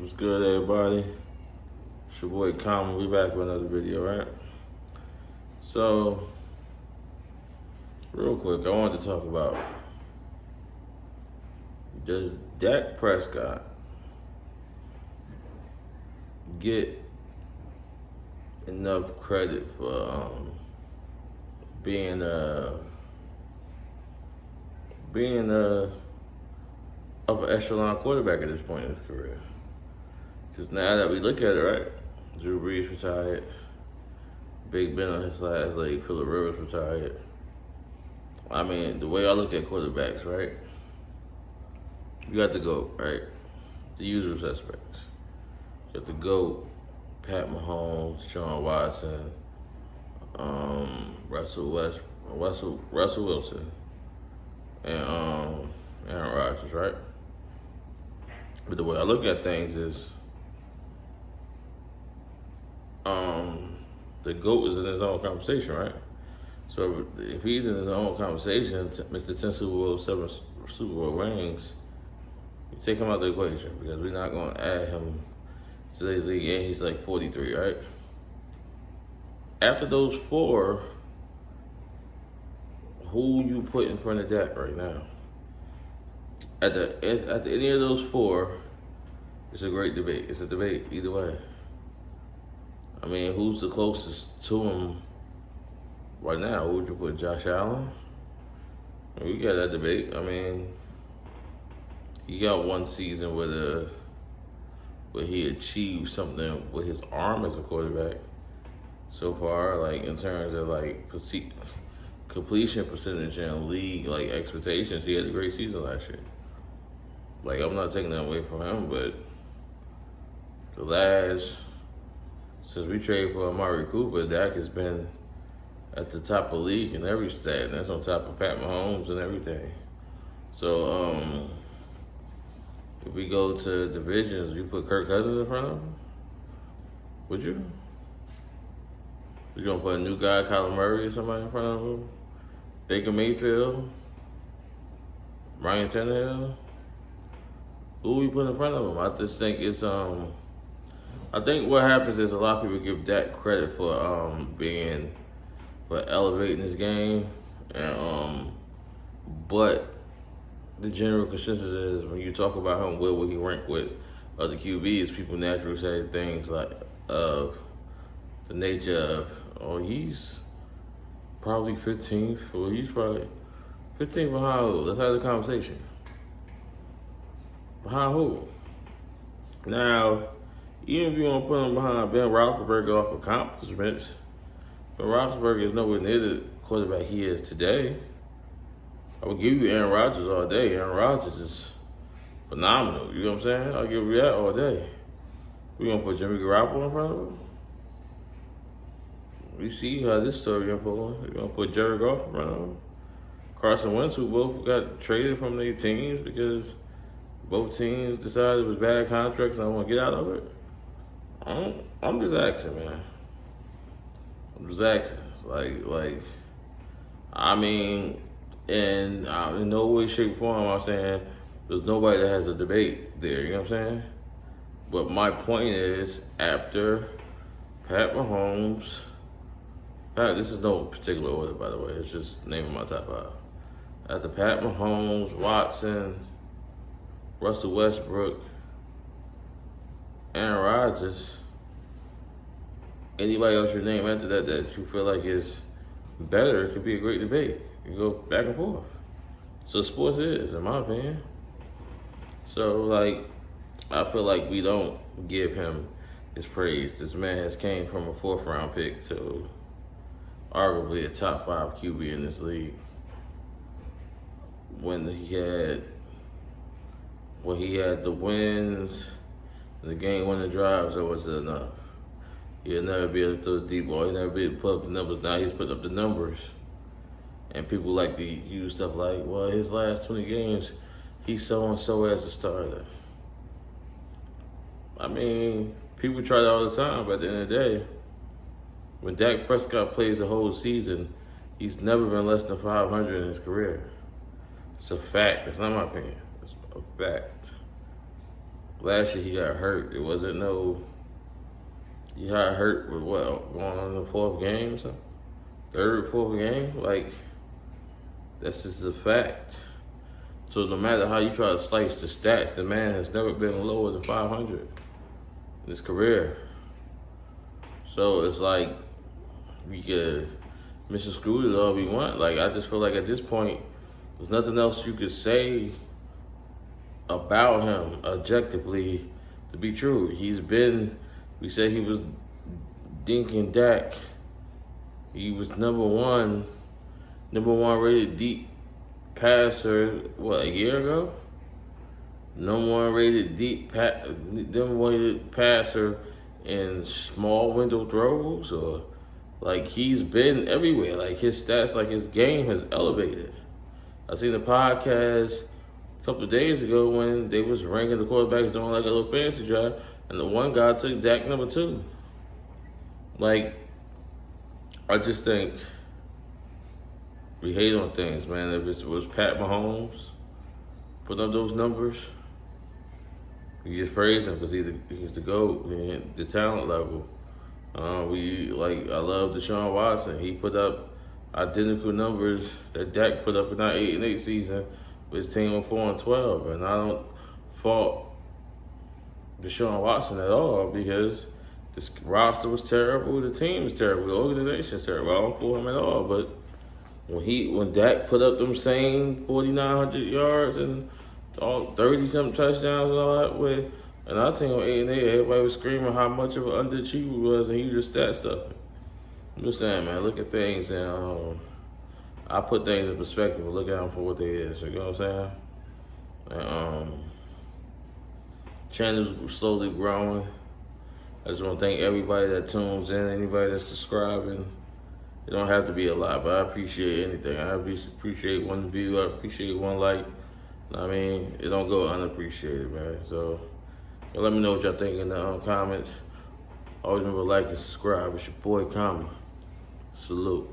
What's good, everybody? It's your boy Common. We back with another video, right? So, real quick, I wanted to talk about, does Dak Prescott get enough credit for being a upper echelon quarterback at this point in his career? Because now that we look at it, right, Drew Brees retired, Big Ben on his last leg, Phillip Rivers retired. I mean, the way I look at quarterbacks, right, you got the GOAT, right, the usual suspects. You got the GOAT, Pat Mahomes, Sean Watson, Russell Wilson, and Aaron Rodgers, right? But the way I look at things is, the GOAT is in his own conversation, right? So if he's in his own conversation, Mr. 10 Super Bowl, 7 Super Bowl rings, you take him out of the equation because we're not going to add him to today's league, and he's like 43, right? After those four, who you put in front of Dak right now? At the any of those four, it's a great debate. It's a debate either way. I mean, who's the closest to him right now? Who would you put? Josh Allen? We got that debate. I mean, he got one season where he achieved something with his arm as a quarterback. So far, like in terms of like completion percentage and league like expectations, he had a great season last year. Like, I'm not taking that away from him, but since we traded for Amari Cooper, Dak has been at the top of the league in every stat, and that's on top of Pat Mahomes and everything. So, if we go to divisions, you put Kirk Cousins in front of him? Would you? You gonna put a new guy, Kyler Murray, or somebody in front of him? Baker Mayfield? Ryan Tannehill? Who we put in front of him? I just think it's I think what happens is a lot of people give Dak credit for elevating his game, and but the general consensus is when you talk about him, where will he rank with other QBs? People naturally say things like of the nature of, oh, he's probably 15th, or he's probably 15th behind who? Let's have the conversation. Behind who? Now, even if you want to put him behind Ben Roethlisberger off accomplishments, Ben Roethlisberger is nowhere near the quarterback he is today. I would give you Aaron Rodgers all day. Aaron Rodgers is phenomenal. You know what I'm saying? I'll give you that all day. We're going to put Jimmy Garoppolo in front of him? We see how this story unfolds. We're going to put Jared Goff in front of him. Carson Wentz, who both got traded from their teams because both teams decided it was bad contracts and I want to get out of it. I'm just asking, man. I'm just asking. Like, I mean, and in no way, shape, or form, I'm saying there's nobody that has a debate there. You know what I'm saying? But my point is, after Pat Mahomes, this is no particular order, by the way. It's just naming my top five. After Pat Mahomes, Watson, Russell Westbrook, Aaron Rodgers, anybody else your name after that you feel like is better, it could be a great debate. You go back and forth. So sports is, in my opinion. So, like, I feel like we don't give him his praise. This man has came from a 4th round pick to arguably a top 5 QB in this league. When he had the wins, the game-winning drives, that wasn't enough. He'll never be able to throw the deep ball. He'll never be able to put up the numbers. Now he's putting up the numbers. And people like to use stuff like, well, his last 20 games, he's so-and-so as a starter. I mean, people try that all the time, but at the end of the day, when Dak Prescott plays the whole season, he's never been less than 500 in his career. It's a fact. It's not my opinion. It's a fact. last year he got hurt. It wasn't no. He got hurt with what, going on the fourth game or something? Third, fourth game? Like, that's just a fact. So no matter how you try to slice the stats, the man has never been lower than 500 in his career. So it's like, we could misconstrue it all we want. Like, I just feel like at this point, there's nothing else you could say about him objectively to be true. We said he was dinking Dak. He was number one rated deep passer, what, a year ago? Number one rated number one rated passer in small window throws, or like he's been everywhere. Like his stats, like his game has elevated. I seen a podcast a couple of days ago when they was ranking the quarterbacks doing like a little fantasy draft, and the one guy took Dak number 2. Like, I just think we hate on things, man. If it was Pat Mahomes put up those numbers, we just praise him because he's the GOAT, man, the talent level. I love Deshaun Watson. He put up identical numbers that Dak put up in that 8-8 season with his team on 4-12, and I don't fault Deshaun Watson at all because this roster was terrible, the team is terrible, the organization is terrible. I don't fault him at all, but when Dak put up them same 4,900 yards and all 30-something touchdowns and all that and our team on 8-8, everybody was screaming how much of an underachiever he was, and he was just stat stuffing. I'm just saying, man, look at things, and I put things in perspective and look at them for what they is. You know what I'm saying? And, channel's slowly growing. I just want to thank everybody that tunes in, anybody that's subscribing. It don't have to be a lot, but I appreciate anything. I appreciate one view. I appreciate one like. I mean, it don't go unappreciated, man. So, let me know what y'all think in the comments. Always remember to like and subscribe. It's your boy, Kama. Salute.